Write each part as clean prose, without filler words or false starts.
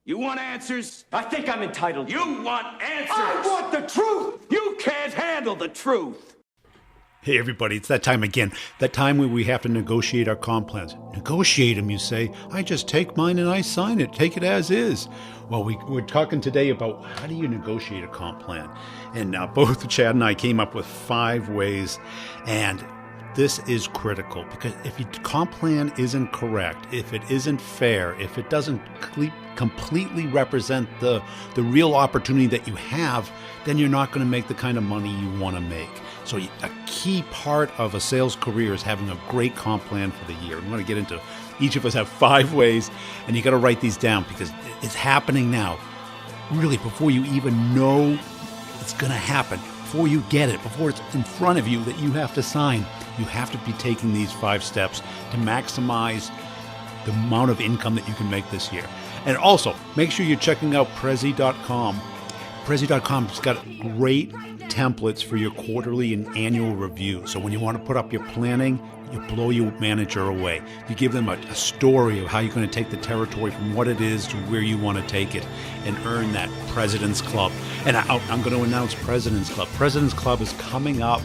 You want answers? I think I'm entitled to. You want answers? I want the truth! You can't handle the truth. Hey everybody, it's that time again. That time where we have to negotiate our comp plans. Negotiate them, you say. I just take mine and I sign it. Take it as is. Well, we're talking today about how do you negotiate a comp plan. And both Chad and I came up with 5 ways. And this is critical because if your comp plan isn't correct, if it isn't fair, if it doesn't completely represent the real opportunity that you have, then you're not going to make the kind of money you want to make. So a key part of a sales career is having a great comp plan for the year. We want to get into, each of us have 5 ways, and you got to write these down because it's happening now. Really, before you even know it's going to happen, before you get it, before it's in front of you that you have to sign, you have to be taking these 5 steps to maximize the amount of income that you can make this year. And also, make sure you're checking out Prezi.com. Prezi.com's got great templates for your quarterly and annual review. So when you want to put up your planning, you blow your manager away. You give them a story of how you're going to take the territory from what it is to where you want to take it and earn that President's Club. And I'm going to announce President's Club. President's Club is coming up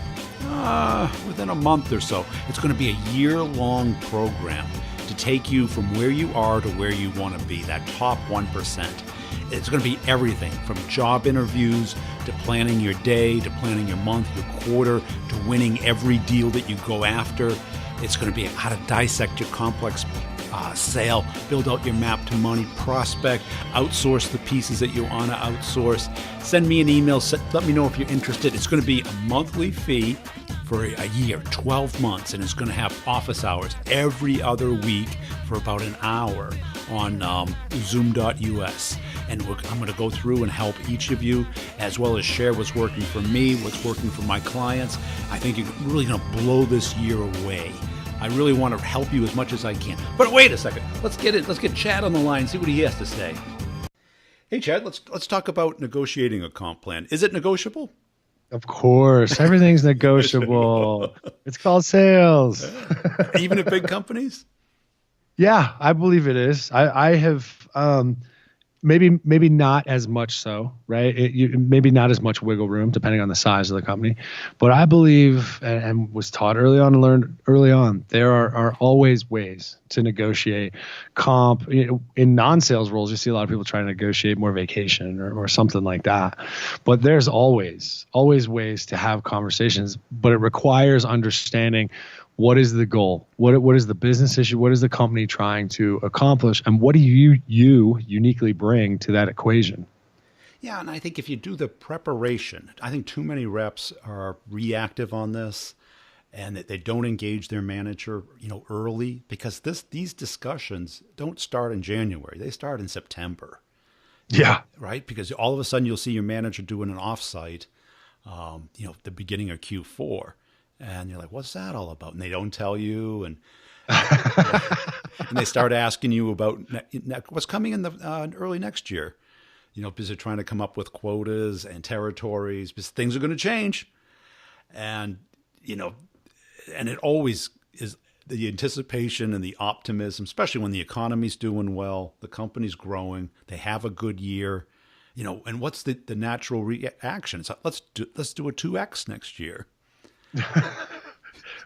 within a month or so. It's going to be a year-long program to take you from where you are to where you want to be, that top 1%. It's going to be everything from job interviews to planning your day, to planning your month, your quarter, to winning every deal that you go after. It's going to be how to dissect your complex sale, build out your map to money, prospect, outsource the pieces that you want to outsource. Send me an email. Let me know if you're interested. It's going to be a monthly fee for a year, 12 months, and it's going to have office hours every other week for about an hour on zoom.us. And I'm going to go through and help each of you, as well as share what's working for me, what's working for my clients. I think you're really going to blow this year away. I really want to help you as much as I can. But wait a second. Let's get Chad on the line, see what he has to say. Hey, Chad, let's talk about negotiating a comp plan. Is it negotiable? Of course. Everything's negotiable. It's called sales. Even at big companies? Yeah, I believe it is. I have maybe not as much so, right? Maybe not as much wiggle room depending on the size of the company. But I believe and was taught early on and learned early on, there are always ways to negotiate comp. In non-sales roles, you see a lot of people trying to negotiate more vacation or something like that. But there's always ways to have conversations, but it requires understanding what is the goal? What is the business issue? What is the company trying to accomplish? And what do you uniquely bring to that equation? Yeah, and I think if you do the preparation, I think too many reps are reactive on this and that they don't engage their manager, early, because these discussions don't start in January. They start in September. Yeah. Right? Because all of a sudden you'll see your manager doing an offsite, the beginning of Q4. And you're like, what's that all about? And they don't tell you. And and they start asking you about what's coming in the early next year, because they're trying to come up with quotas and territories, because things are going to change. And, and it always is the anticipation and the optimism, especially when the economy's doing well, the company's growing, they have a good year, and what's the natural reaction? It's like, let's do a 2X next year.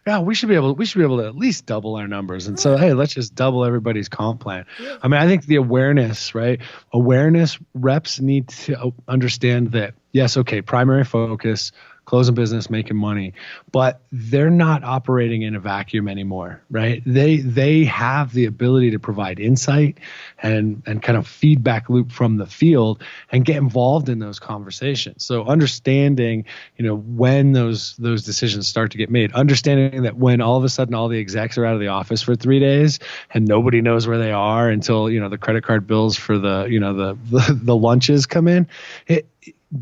Yeah, we should be able to at least double our numbers. And so, hey, let's just double everybody's comp plan. Yeah. I mean, I think the awareness, right? Awareness reps need to understand that, yes, okay, primary focus, closing business, making money, but they're not operating in a vacuum anymore, right? They have the ability to provide insight and kind of feedback loop from the field and get involved in those conversations. So understanding, when those decisions start to get made, understanding that when all of a sudden all the execs are out of the office for 3 days and nobody knows where they are until, the credit card bills for the lunches come in,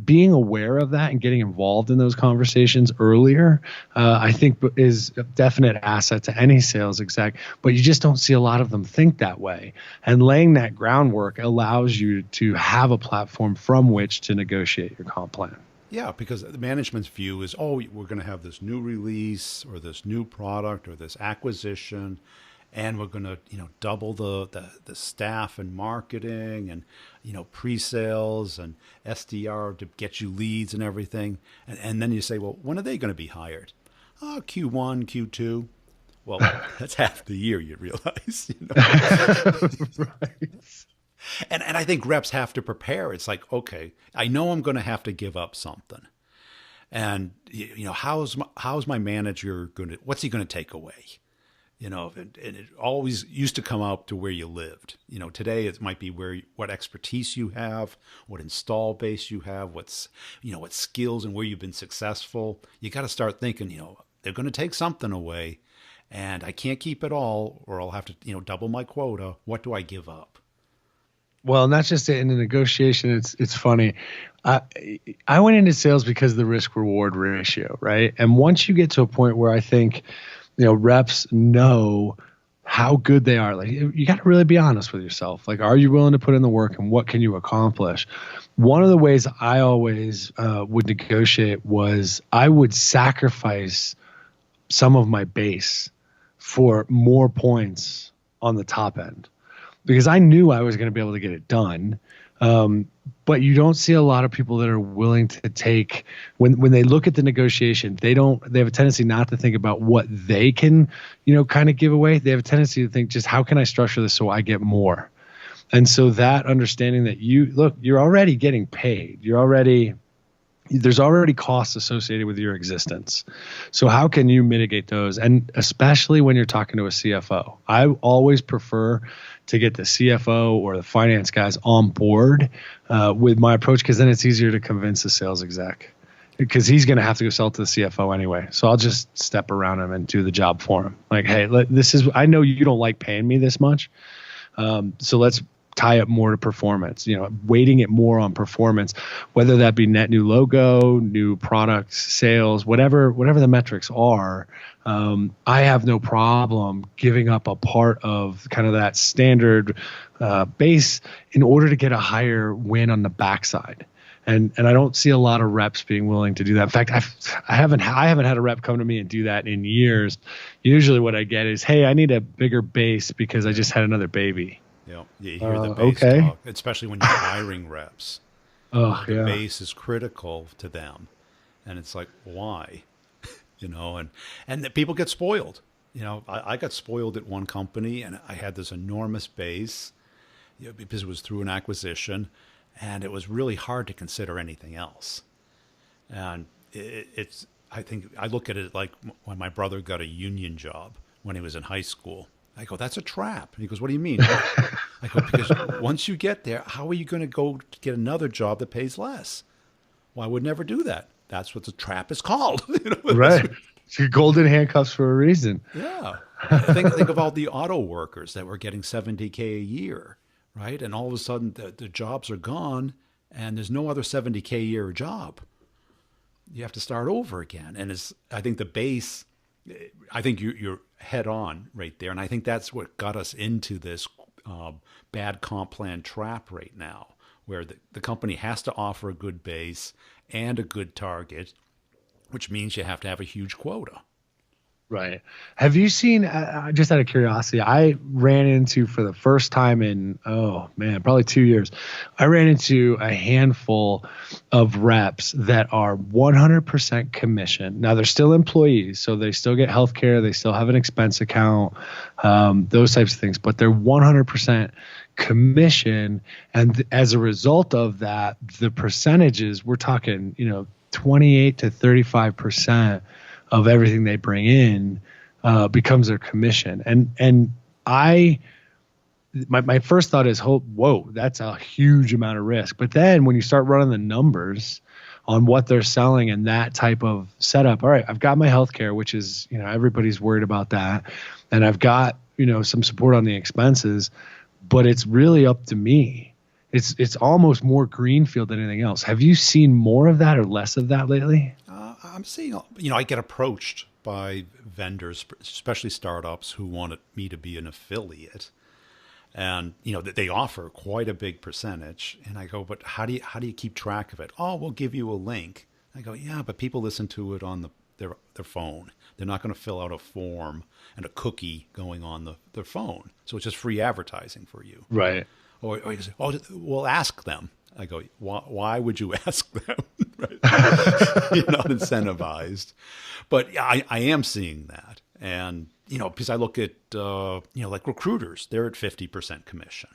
being aware of that and getting involved in those conversations earlier, I think is a definite asset to any sales exec, but you just don't see a lot of them think that way. And laying that groundwork allows you to have a platform from which to negotiate your comp plan. Yeah, because the management's view is, we're going to have this new release or this new product or this acquisition, and we're going to, double the staff and marketing and, pre-sales and SDR to get you leads and everything. And then you say, well, when are they going to be hired? Oh, Q1, Q2. Well, that's half the year, you realize. Right. And I think reps have to prepare. It's like, okay, I know I'm going to have to give up something. And, how's my manager going to, what's he going to take away? And it always used to come up to where you lived. Today it might be what expertise you have, what install base you have, what skills and where you've been successful. You got to start thinking, they're going to take something away and I can't keep it all, or I'll have to, double my quota. What do I give up? Well, and that's just it. In the negotiation, it's funny. I went into sales because of the risk reward ratio, right? And once you get to a point where I think, reps know how good they are, like you got to really be honest with yourself. Like, are you willing to put in the work and what can you accomplish? One of the ways I always would negotiate was I would sacrifice some of my base for more points on the top end, because I knew I was going to be able to get it done. But you don't see a lot of people that are willing to take, when they look at the negotiation, they have a tendency not to think about what they can, kind of give away. They have a tendency to think, just how can I structure this so I get more? And so that understanding that you're already getting paid. There's already costs associated with your existence. So how can you mitigate those? And especially when you're talking to a CFO, I always prefer to get the CFO or the finance guys on board with my approach, because then it's easier to convince the sales exec, because he's going to have to go sell to the CFO anyway. So I'll just step around him and do the job for him. Like, hey, I know you don't like paying me this much. So let's tie up more to performance, weighting it more on performance, whether that be net new logo, new products, sales, whatever the metrics are. I have no problem giving up a part of kind of that standard base in order to get a higher win on the backside. And I don't see a lot of reps being willing to do that. In fact, I haven't had a rep come to me and do that in years. Usually what I get is, hey, I need a bigger base because I just had another baby. You hear the base talk, especially when you're hiring reps. The base is critical to them. And it's like, why? And the people get spoiled. I got spoiled at one company, and I had this enormous base because it was through an acquisition, and it was really hard to consider anything else. And I think I look at it like when my brother got a union job when he was in high school. I go, that's a trap. And he goes, what do you mean? I go, because once you get there, how are you going to go get another job that pays less? Well, I would never do that. That's what the trap is called. Right. It's your golden handcuffs for a reason. Yeah. Think about the auto workers that were getting $70K a year, right? And all of a sudden the jobs are gone and there's no other $70K a year job. You have to start over again. And I think the base, I think you're head on right there. And I think that's what got us into this bad comp plan trap right now, where the company has to offer a good base and a good target, which means you have to have a huge quota. Right. Have you seen, just out of curiosity, I ran into, for the first time in, probably 2 years, I ran into a handful of reps that are 100% commission. Now, they're still employees, so they still get healthcare, they still have an expense account, those types of things, but they're 100% commission. And as a result of that, the percentages, we're talking, 28 to 35% of everything they bring in becomes their commission. And my first thought is, whoa, that's a huge amount of risk. But then when you start running the numbers on what they're selling and that type of setup, all right, I've got my healthcare, which is, everybody's worried about that. And I've got, some support on the expenses, but it's really up to me. It's almost more greenfield than anything else. Have you seen more of that or less of that lately? I'm seeing, I get approached by vendors, especially startups, who want me to be an affiliate. And, they offer quite a big percentage. And I go, but how do you keep track of it? Oh, we'll give you a link. I go, yeah, but people listen to it on their phone. They're not going to fill out a form and a cookie going on their phone. So it's just free advertising for you. Right. Or you say, oh, well, ask them. I go, why would you ask them? Right? You're not incentivized. But I am seeing that. And, because I look at, like recruiters, they're at 50% commission.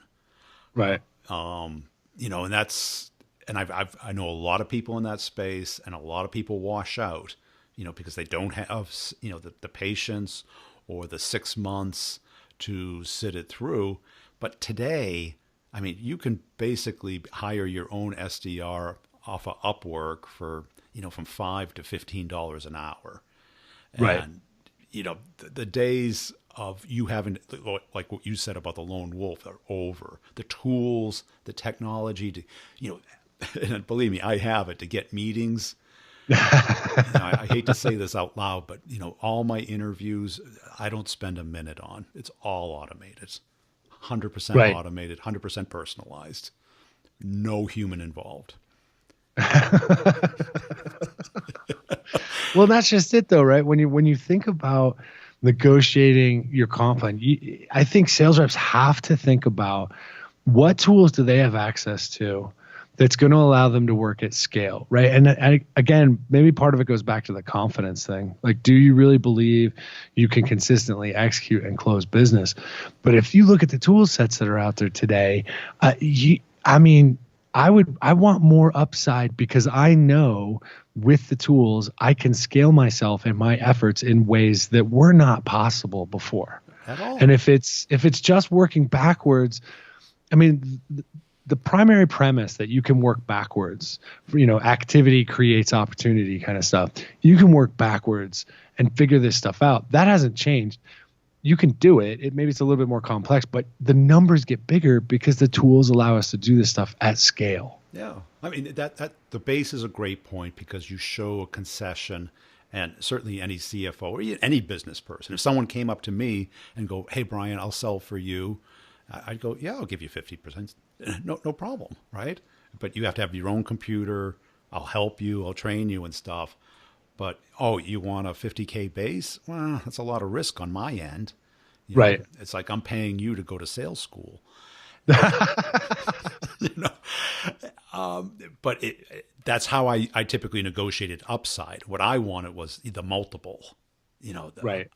Right. And that's, and I know a lot of people in that space, and a lot of people wash out, because they don't have, the patience or the 6 months to sit it through. But today, I mean, you can basically hire your own SDR off of Upwork for, from $5 to $15 an hour. Right. And, the days of you having, like what you said about the lone wolf, are over. The tools, the technology to, and believe me, I have it to get meetings. I hate to say this out loud, but, all my interviews, I don't spend a minute on. It's all automated. 100% Right. automated, 100% personalized, no human involved. Well, that's just it, though, right? When you think about negotiating your comp plan, I think sales reps have to think about what tools do they have access to that's going to allow them to work at scale, right? And again, maybe part of it goes back to the confidence thing. Like, do you really believe you can consistently execute and close business? But if you look at the tool sets that are out there today, I want more upside, because I know with the tools I can scale myself and my efforts in ways that were not possible before. At all. And if it's just working backwards, I mean, the primary premise that you can work backwards, activity creates opportunity kind of stuff. You can work backwards and figure this stuff out. That hasn't changed. You can do it. Maybe it's a little bit more complex, but the numbers get bigger because the tools allow us to do this stuff at scale. Yeah. I mean, that the base is a great point, because you show a concession, and certainly any CFO or any business person, if someone came up to me and go, hey, Brian, I'll sell for you, I'd go, yeah, I'll give you 50%. No problem, right? But you have to have your own computer. I'll help you. I'll train you and stuff. But, you want a 50K base? Well, that's a lot of risk on my end. Right. It's like I'm paying you to go to sales school. But that's how I typically negotiated upside. What I wanted was the multiple, Right.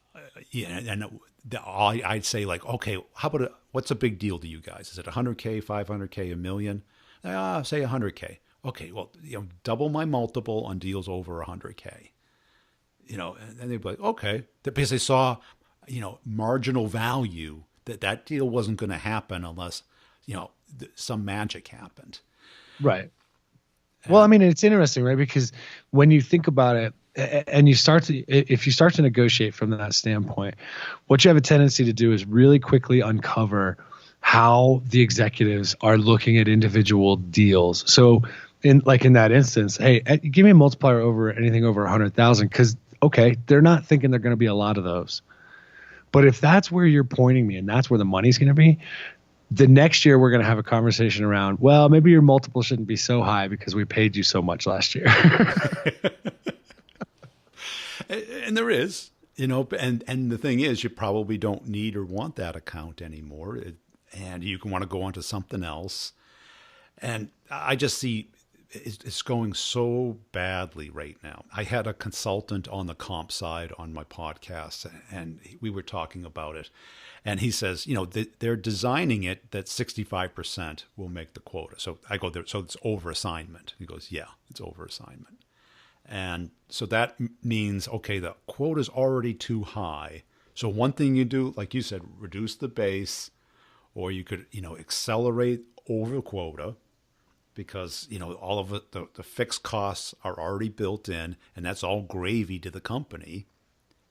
I'd say, like, okay, how about what's a big deal to you guys? Is it 100K, 500K, a million? Say 100K. Okay, well, double my multiple on deals over 100K. And they'd be like, okay, because they saw, marginal value, that deal wasn't going to happen unless, some magic happened. Right. Well, I mean, it's interesting, right? Because when you think about it, and if you start to negotiate from that standpoint, what you have a tendency to do is really quickly uncover how the executives are looking at individual deals. So in that instance, hey, give me a multiplier over anything over 100,000, because, okay, they're not thinking they're going to be a lot of those. But if that's where you're pointing me and that's where the money's going to be, the next year we're going to have a conversation around, well, maybe your multiple shouldn't be so high because we paid you so much last year. And there is, and the thing is, you probably don't need or want that account anymore. And you can want to go on to something else. And I just see it's going so badly right now. I had a consultant on the comp side on my podcast, and we were talking about it. And he says, they're designing it that 65% will make the quota. So I go there, so it's over assignment. He goes, yeah, it's over assignment. And so that means, okay, the quota is already too high. So one thing you do, like you said, reduce the base, or you could, accelerate over quota, because, all of the fixed costs are already built in, and that's all gravy to the company,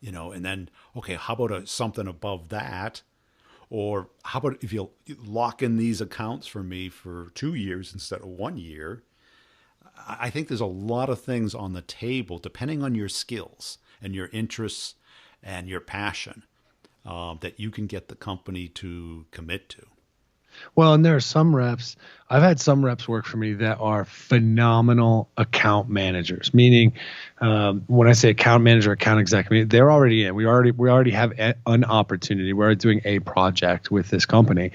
and then, okay, how about something above that? Or how about if you lock in these accounts for me for 2 years instead of 1 year? I think there's a lot of things on the table, depending on your skills and your interests and your passion, that you can get the company to commit to. Well, and there are some reps. I've had some reps work for me that are phenomenal account managers. Meaning, when I say account manager, account executive, they're already in. We already have an opportunity. We're doing a project with this company,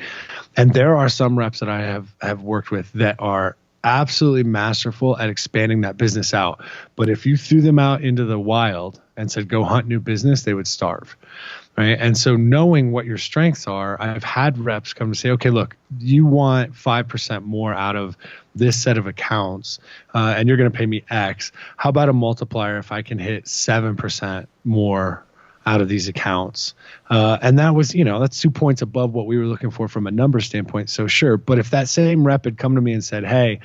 and there are some reps that I have worked with that are absolutely masterful at expanding that business out. But if you threw them out into the wild and said, go hunt new business, they would starve. Right. And so knowing what your strengths are, I've had reps come to say, okay, look, you want 5% more out of this set of accounts, and you're going to pay me X. How about a multiplier if I can hit 7% more out of these accounts? And that was, that's 2 points above what we were looking for from a number standpoint. So sure. But if that same rep had come to me and said, hey,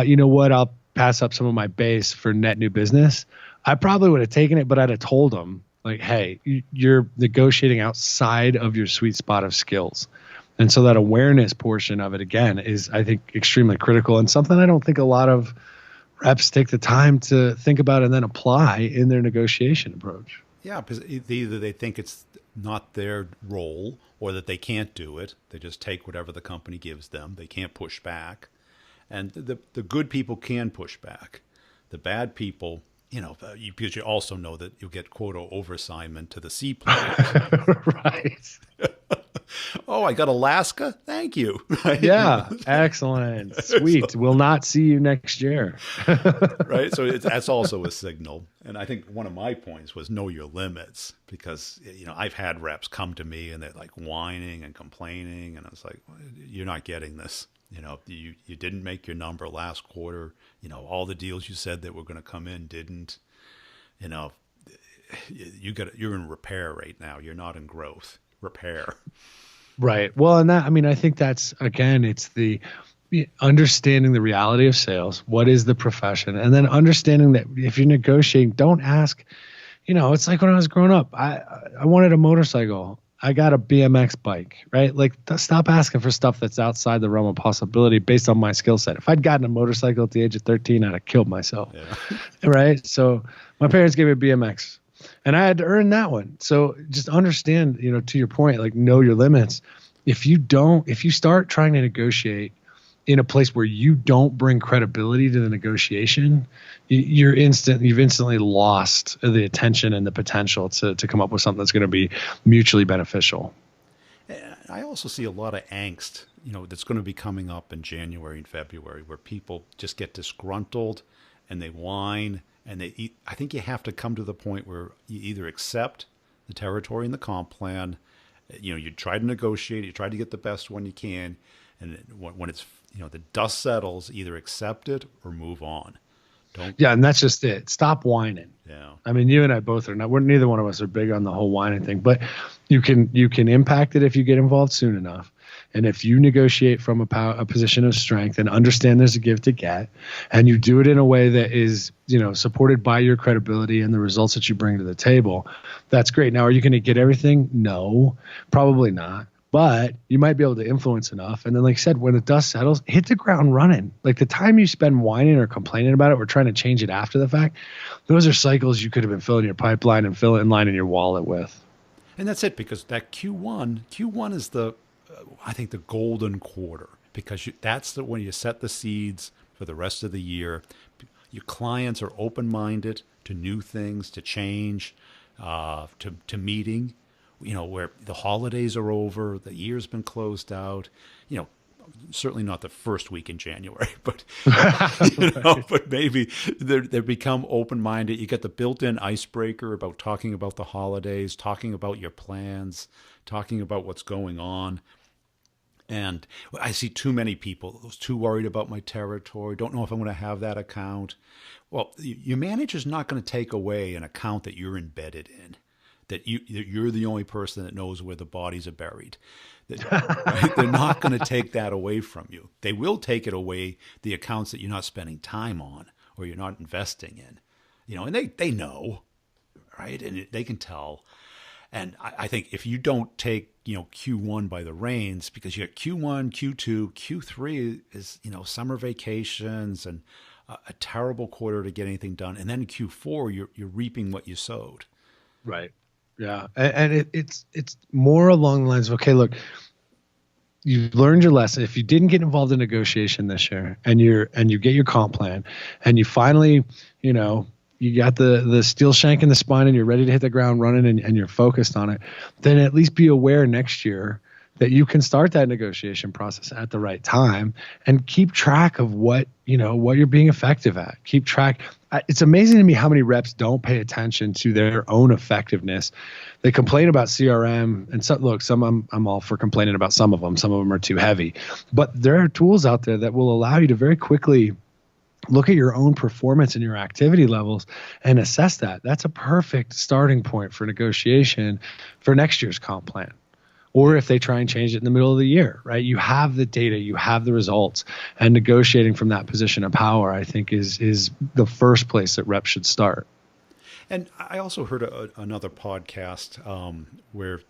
you know what, I'll pass up some of my base for net new business, I probably would have taken it, but I'd have told them, like, hey, you're negotiating outside of your sweet spot of skills. And so that awareness portion of it, again, is, I think, extremely critical and something I don't think a lot of reps take the time to think about and then apply in their negotiation approach. Yeah, because either they think it's not their role or that they can't do it. They just take whatever the company gives them. They can't push back. And the good people can push back. The bad people, because you also know that you'll get quota overassignment to the C players. Right. Oh, I got Alaska? Thank you. Right? Yeah, excellent. Sweet. We'll not see you next year. Right? So that's also a signal. And I think one of my points was know your limits, because, I've had reps come to me and they're like whining and complaining. And I was like, you're not getting this. You didn't make your number last quarter. All the deals you said that were going to come in didn't. You're in repair right now. You're not in growth. Repair. Right. Well, and I think that's, again, it's the understanding the reality of sales. What is the profession? And then understanding that if you're negotiating, don't ask, it's like when I was growing up, I wanted a motorcycle. I got a BMX bike, right? Like, stop asking for stuff that's outside the realm of possibility based on my skill set. If I'd gotten a motorcycle at the age of 13, I'd have killed myself. Yeah. Right. So my parents gave me a BMX and I had to earn that one. So just understand, to your point, like, know your limits. If you start trying to negotiate in a place where you don't bring credibility to the negotiation, you've instantly lost the attention and the potential to come up with something that's going to be mutually beneficial. I also see a lot of angst, that's going to be coming up in January and February, where people just get disgruntled and they whine, and I think you have to come to the point where you either accept the territory and the comp plan, you try to negotiate, you try to get the best one you can, and when it's the dust settles, either accept it or move on. Yeah, and that's just it. Stop whining. Yeah. I mean, you and I both are not. Neither one of us are big on the whole whining thing, but you can impact it if you get involved soon enough, and if you negotiate from a position of strength and understand there's a give to get, and you do it in a way that is supported by your credibility and the results that you bring to the table, that's great. Now, are you going to get everything? No, probably not. But you might be able to influence enough. And then, like I said, when the dust settles, hit the ground running. Like, the time you spend whining or complaining about it or trying to change it after the fact, those are cycles you could have been filling your pipeline and filling in line in your wallet with. And that's it, because that Q1 is I think the golden quarter, because that's when you set the seeds for the rest of the year. Your clients are open-minded to new things, to change, to meeting. Where the holidays are over, the year's been closed out, certainly not the first week in January, but, but maybe they become open-minded. You get the built-in icebreaker about talking about the holidays, talking about your plans, talking about what's going on. And I see too many people who's too worried about my territory, don't know if I'm going to have that account. Well, your manager's not going to take away an account that you're embedded in. That you're the only person that knows where the bodies are buried. Right? They're not going to take that away from you. They will take it away, the accounts that you're not spending time on or you're not investing in. And they know, right? And they can tell. And I think if you don't take, Q1 by the reins, because you got Q1, Q2, Q3 is, summer vacations and a terrible quarter to get anything done. And then Q4, you're reaping what you sowed. Right. Yeah. And it's more along the lines of, okay, look, you've learned your lesson. If you didn't get involved in negotiation this year, and you get your comp plan, and you finally, you got the steel shank in the spine, and you're ready to hit the ground running, and you're focused on it, then at least be aware next year that you can start that negotiation process at the right time and keep track of what you're being effective at. Keep track. It's amazing to me how many reps don't pay attention to their own effectiveness. They complain about CRM, and I'm all for complaining about some of them. Some of them are too heavy, but there are tools out there that will allow you to very quickly look at your own performance and your activity levels and assess that. That's a perfect starting point for negotiation for next year's comp plan. Or if they try and change it in the middle of the year, right? You have the data, you have the results, and negotiating from that position of power, I think, is the first place that reps should start. And I also heard another podcast where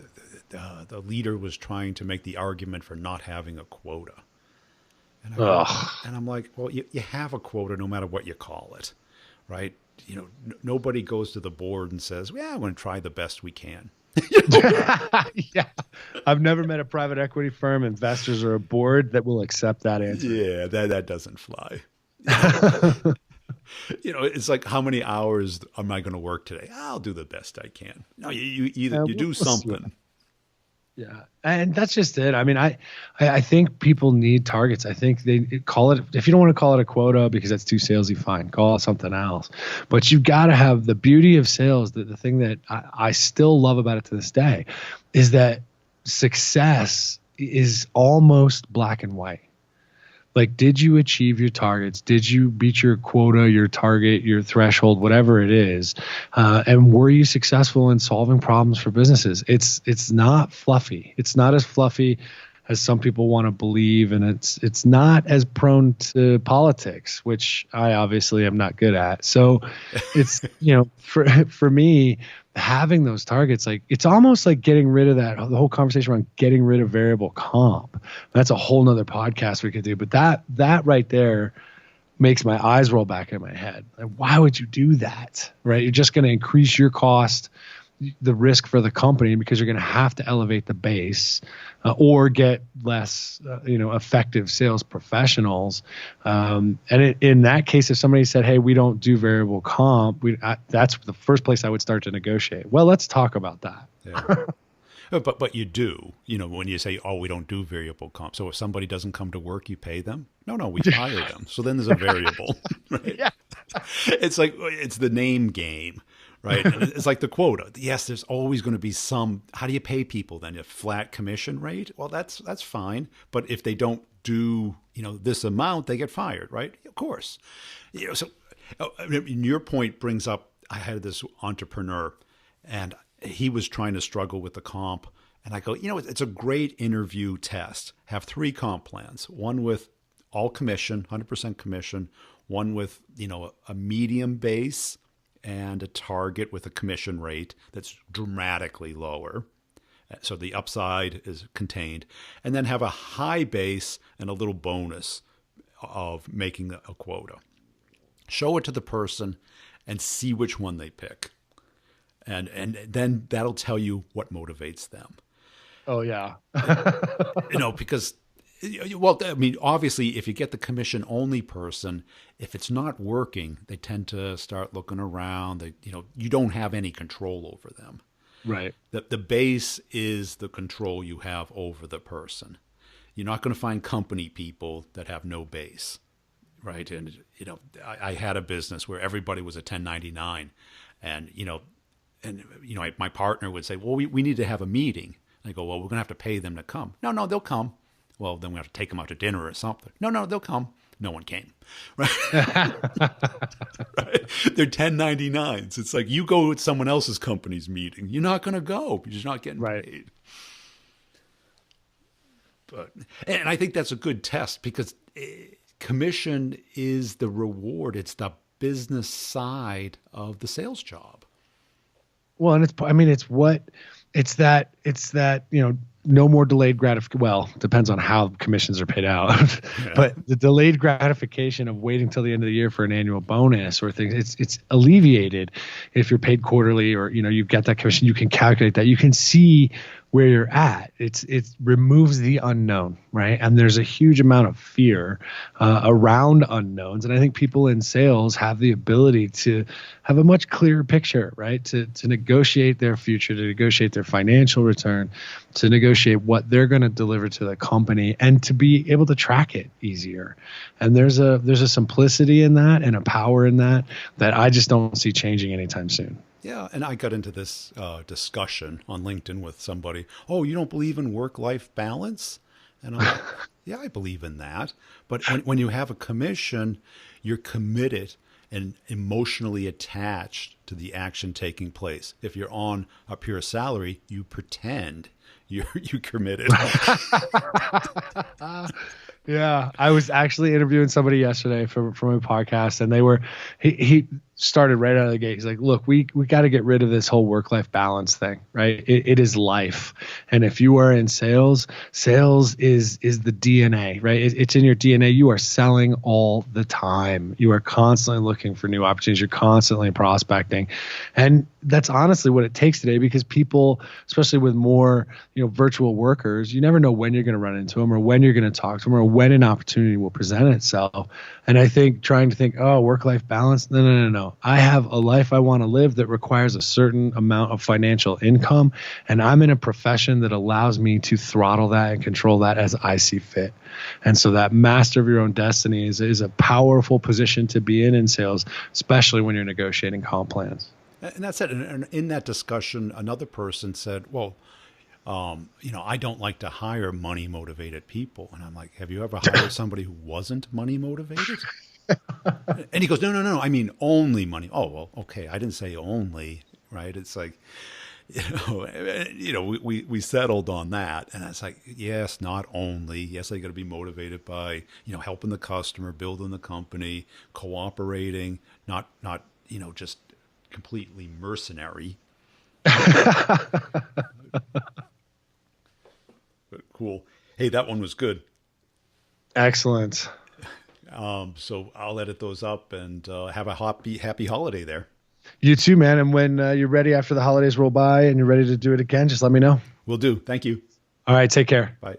the leader was trying to make the argument for not having a quota. And I'm like, well, you have a quota no matter what you call it, right? Nobody goes to the board and says, well, I'm going to try the best we can. Yeah. I've never met a private equity firm, investors, or a board that will accept that answer. Yeah, that doesn't fly. It's like, how many hours am I going to work today? I'll do the best I can. No, you do something. Yeah. And that's just it. I mean, I think people need targets. I think they call it, if you don't want to call it a quota because that's too salesy, fine, call it something else. But you've got to have the beauty of sales. The thing that I still love about it to this day is that success is almost black and white. Like, did you achieve your targets? Did you beat your quota, your target, your threshold, whatever it is? And were you successful in solving problems for businesses? It's not fluffy. It's not as fluffy as some people want to believe, and it's not as prone to politics, which I obviously am not good at. So it's for me, having those targets, like, it's almost like getting rid of the whole conversation around getting rid of variable comp. That's a whole nother podcast we could do, but that right there makes my eyes roll back in my head. Like, why would you do that? Right? You're just going to increase your cost, the risk for the company, because you're going to have to elevate the base or get less, effective sales professionals. And in that case, if somebody said, "Hey, we don't do variable comp," that's the first place I would start to negotiate. Well, let's talk about that. Yeah. But you do, when you say, "Oh, we don't do variable comp." So if somebody doesn't come to work, you pay them? No, we hire them. So then there's a variable, right? Yeah. It's like, it's the name game. Right. And it's like the quota. Yes, there's always going to be some. How do you pay people then? A flat commission rate? Well, that's fine. But if they don't do, this amount, they get fired, right? Of course. So your point brings up, I had this entrepreneur and he was trying to struggle with the comp. And I go, it's a great interview test. Have 3 comp plans, one with all commission, 100% commission, one with, a medium base, and a target with a commission rate that's dramatically lower. So the upside is contained. And then have a high base and a little bonus of making a quota. Show it to the person and see which one they pick. And then that'll tell you what motivates them. Oh, yeah. Because... Well, I mean, obviously, if you get the commission-only person, if it's not working, they tend to start looking around. You don't have any control over them. Right. The base is the control you have over the person. You're not going to find company people that have no base, right? And I had a business where everybody was a 1099, and my partner would say, "Well, we need to have a meeting." I go, "Well, we're going to have to pay them to come." No, they'll come. Well, then we have to take them out to dinner or something. No, they'll come. No one came. Right? Right? They're 1099s. It's like, you go with someone else's company's meeting. You're not going to go because you're not getting paid. And I think that's a good test because commission is the reward. It's the business side of the sales job. Well, and it's that it's that, no more delayed gratification. Well, depends on how commissions are paid out, but the delayed gratification of waiting till the end of the year for an annual bonus or things, it's alleviated if you're paid quarterly, or, you get that commission, you can calculate that, you can see where you're at. It removes the unknown, right? And there's a huge amount of fear around unknowns. And I think people in sales have the ability to have a much clearer picture, right? To negotiate their future, to negotiate their financial return, to negotiate what they're going to deliver to the company, and to be able to track it easier. And there's a simplicity in that and a power in that I just don't see changing anytime soon. Yeah, and I got into this discussion on LinkedIn with somebody. Oh, you don't believe in work-life balance? And I'm like, yeah, I believe in that. But when you have a commission, you're committed and emotionally attached to the action taking place. If you're on a pure salary, you pretend you're committed. Yeah, I was actually interviewing somebody yesterday from a podcast, and he started right out of the gate. He's like, look, we got to get rid of this whole work-life balance thing, right? It is life. And if you are in sales is the DNA, right? It's in your DNA. You are selling all the time. You are constantly looking for new opportunities. You're constantly prospecting. And that's honestly what it takes today, because people, especially with more, virtual workers, you never know when you're going to run into them or when you're going to talk to them or when an opportunity will present itself. And I think trying to think, oh, work-life balance, no. I have a life I want to live that requires a certain amount of financial income, and I'm in a profession that allows me to throttle that and control that as I see fit. And so that master of your own destiny is a powerful position to be in sales, especially when you're negotiating comp plans. And that's it. And in that discussion, another person said, well, I don't like to hire money motivated people. And I'm like, have you ever hired somebody who wasn't money motivated? And he goes, no, I mean only money. Oh, well, okay. I didn't say only, right? It's like, we settled on that. And it's like, yes, not only. Yes, I got to be motivated by, helping the customer, building the company, cooperating, not, just completely mercenary. Cool. Hey, that one was good. Excellent. So I'll edit those up and have a happy holiday there. You too, man. And when you're ready after the holidays roll by and you're ready to do it again, just let me know. Will do. Thank you. All right. Take care. Bye.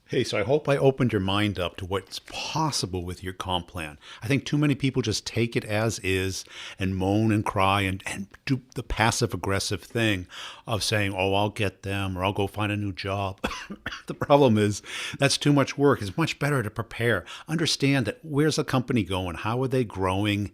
Hey, so I hope I opened your mind up to what's possible with your comp plan. I think too many people just take it as is and moan and cry and do the passive aggressive thing of saying, oh, I'll get them or I'll go find a new job. The problem is that's too much work. It's much better to prepare. Understand that where's the company going? How are they growing?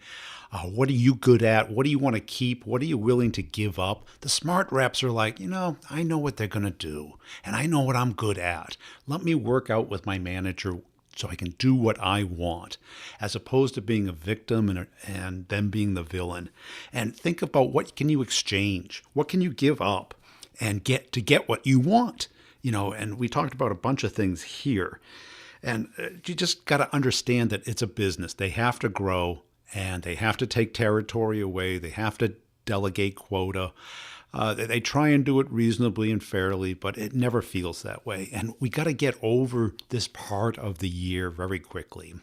What are you good at? What do you want to keep? What are you willing to give up? The smart reps are like, I know what they're going to do, and I know what I'm good at. Let me work out with my manager so I can do what I want, as opposed to being a victim and them being the villain. And think about what can you exchange? What can you give up and get what you want? And we talked about a bunch of things here. And you just got to understand that it's a business. They have to grow. And they have to take territory away. They have to delegate quota. They try and do it reasonably and fairly, but it never feels that way. And we got to get over this part of the year very quickly.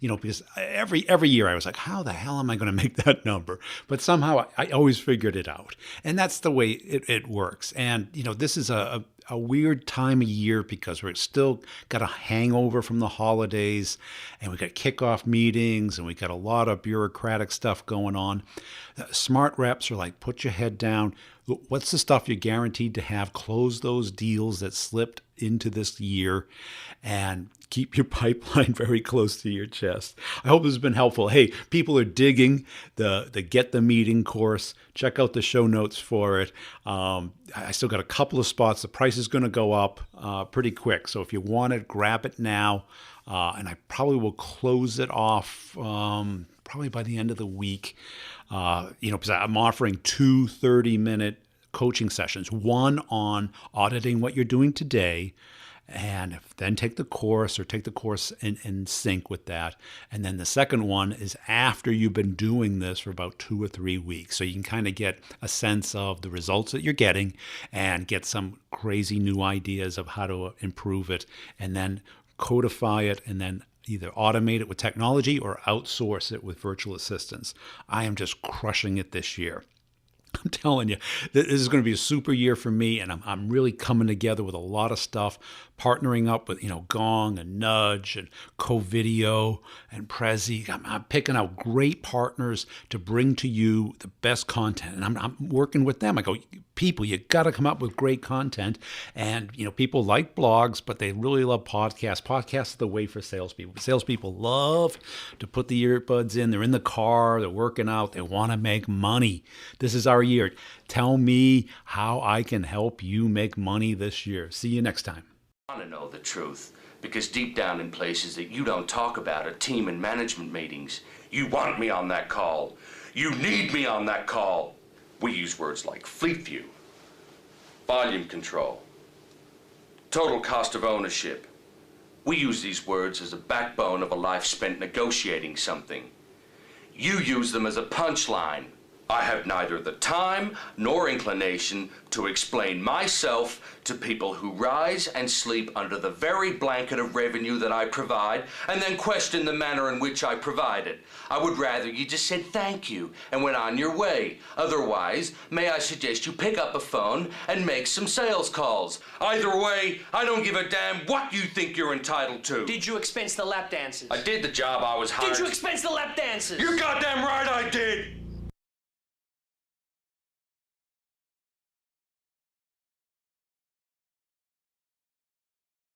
Because every year I was like, how the hell am I going to make that number? But somehow I always figured it out. And that's the way it works. And, this is a weird time of year because we're still got a hangover from the holidays and we got kickoff meetings and we got a lot of bureaucratic stuff going on. Smart reps are like, put your head down. What's the stuff you're guaranteed to have? Close those deals that slipped into this year and keep your pipeline very close to your chest. I hope this has been helpful. Hey, people are digging the Get the Meeting course. Check out the show notes for it. I still got a couple of spots. The price is going to go up pretty quick. So if you want it, grab it now. And I probably will close it off probably by the end of the week. Because I'm offering 2 30-minute coaching sessions, one on auditing what you're doing today and then take the course or take the course in sync with that. And then the second one is after you've been doing this for about 2 or 3 weeks. So you can kind of get a sense of the results that you're getting and get some crazy new ideas of how to improve it, and then codify it, and then either automate it with technology or outsource it with virtual assistants. I am just crushing it this year. I'm telling you, this is going to be a super year for me, and I'm really coming together with a lot of stuff, partnering up with, Gong and Nudge and CoVideo and Prezi. I'm picking out great partners to bring to you the best content, and I'm working with them. I go, people, you got to come up with great content, and people like blogs, but they really love podcasts. Podcasts are the way for salespeople. Salespeople love to put the earbuds in. They're in the car, they're working out, they want to make money. This is our year. Tell me how I can help you make money this year. See you next time. I want to know the truth, because deep down in places that you don't talk about are team and management meetings. You want me on that call. You need me on that call. We use words like fleet view, volume control, total cost of ownership. We use these words as a backbone of a life spent negotiating something. You use them as a punchline. I have neither the time nor inclination to explain myself to people who rise and sleep under the very blanket of revenue that I provide and then question the manner in which I provide it. I would rather you just said thank you and went on your way. Otherwise, may I suggest you pick up a phone and make some sales calls. Either way, I don't give a damn what you think you're entitled to. Did you expense the lap dances? I did the job I was hired. Did you expense the lap dances? You're goddamn right I did!